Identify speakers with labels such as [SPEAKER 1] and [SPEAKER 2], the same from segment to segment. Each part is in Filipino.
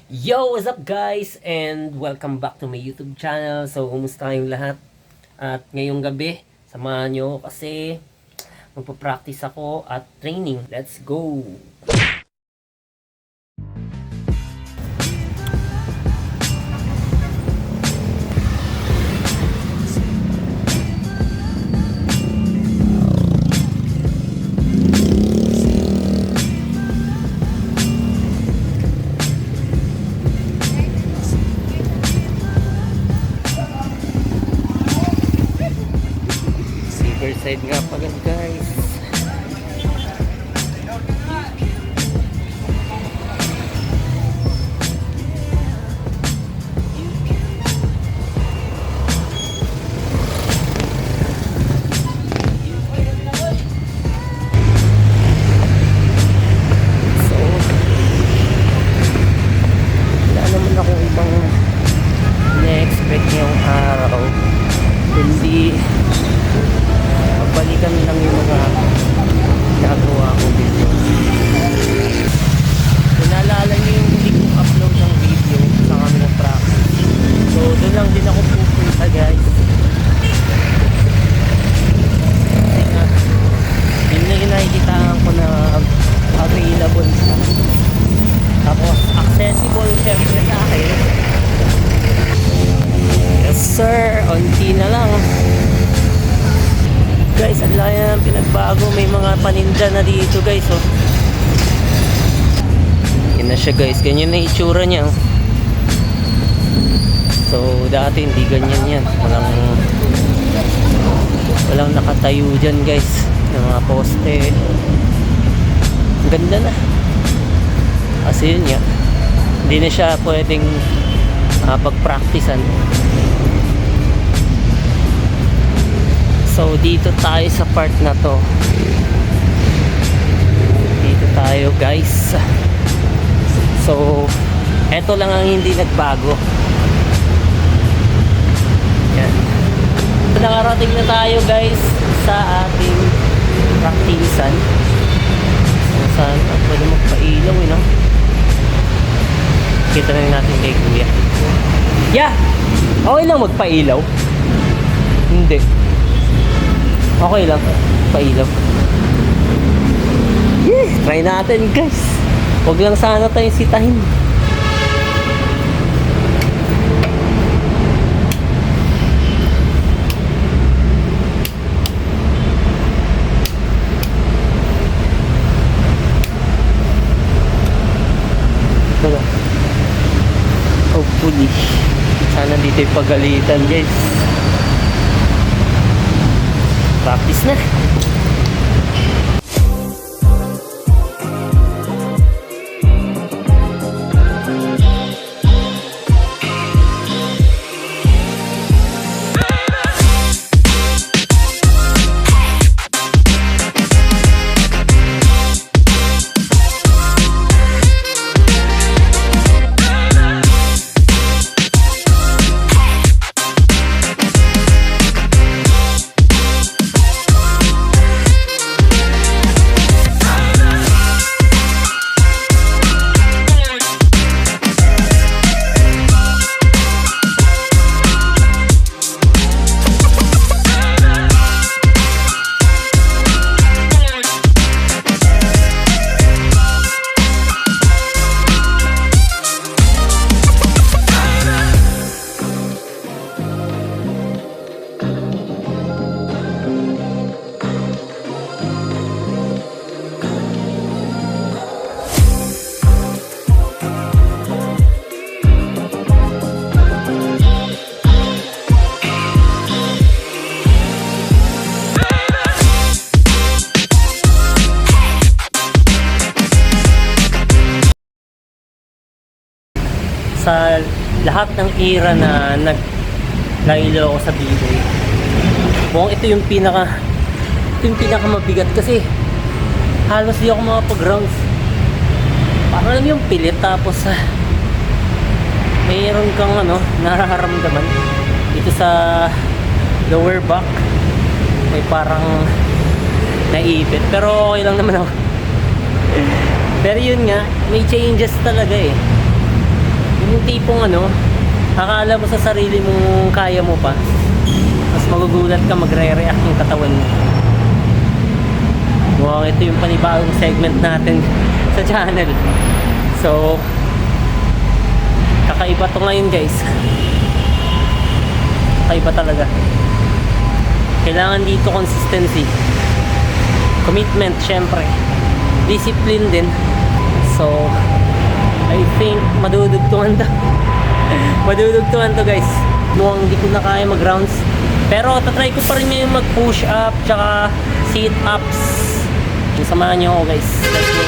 [SPEAKER 1] Yo, what's up guys? And welcome back to my YouTube channel. So, kumusta kayong lahat? At ngayong gabi, samahan nyo kasi magpa-practice ako at training. Let's go! Side nga pala guys. So wala naman akong ibang na-expect ngayong araw, kundi balikan lang yung mga nagawa ko video. Kung naalala nyo yung hindi ko upload ng video sa kami ng practice, so doon lang din ako pupunta guys. Kasi nga yun na yung nakikitaan ko na available siya, tapos accessible syempre sa akin. Yes sir, onti na lang guys. Ang laki na ng pinagbago, may mga paninda na dito guys, oh. Yan na siya guys, ganyan na itsura niya, oh. So dati hindi ganyan yan, walang nakatayo dyan guys ng mga poste. Ang ganda na kasi yun nga, hindi na siya pwedeng pag-practicean. So dito tayo sa part na to. Dito tayo guys. So eto lang ang hindi nagbago. Yan. Nakarating na tayo guys sa ating practicean. Saan pwede magpailaw no? Kita na natin kay kuya. Yeah! Okay lang magpailaw? Hindi. Okay lang, pailaw. Try natin guys. Huwag lang sana tayong sitahin. Diba? Hopefully sana dito yung pagalitan guys. Practice na. Sa lahat ng era na naglaylo ako sa B-Way, mukhang ito yung pinaka mabigat kasi halos di ako makapag-rounds. Parang lang yung pilit, tapos mayroon kang nararamdaman dito sa lower back, may parang naipit, pero okay lang naman ako. Pero yun nga, may changes talaga eh. Yung tipong ano, akala mo sa sarili mong kaya mo pa, mas magugulat ka, magre-react yung katawan mo. Mukhang ito yung panibagong segment natin sa channel. So, kakaiba to ngayon guys. Kakaiba talaga. Kailangan dito consistency, commitment syempre, discipline din. So I think madudugtungan to. Madudugtungan to guys. Mukhang hindi ko na kaya mag rounds, pero tatry ko pa rin yung mag push up tsaka sit ups. Samahan nyo ako guys. Let's go.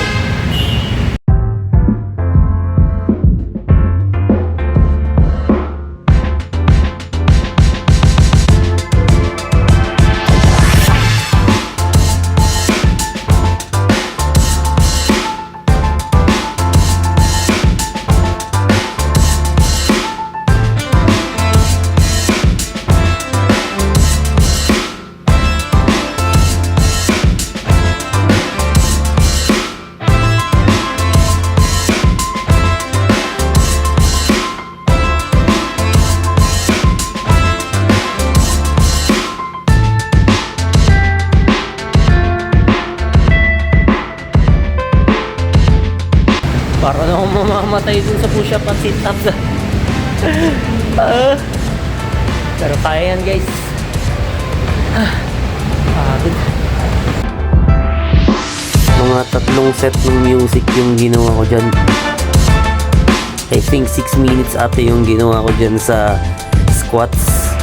[SPEAKER 1] Para na akong mamamatay dun sa push-up at sit-ups. Pero kaya yan guys. Pagod. Mga 3 set ng music yung ginawa ko dyan. I think 6 minutes ate yung ginawa ko dyan sa squats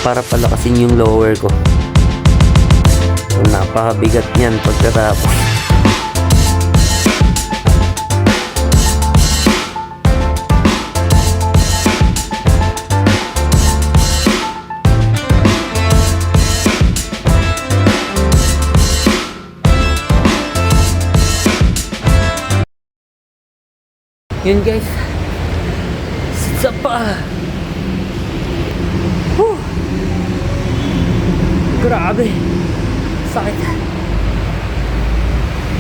[SPEAKER 1] para palakasin yung lower ko. So, napakabigat niyan pagkatapos. Yun guys, sits up pa. Grabe, sakit,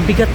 [SPEAKER 1] bigat.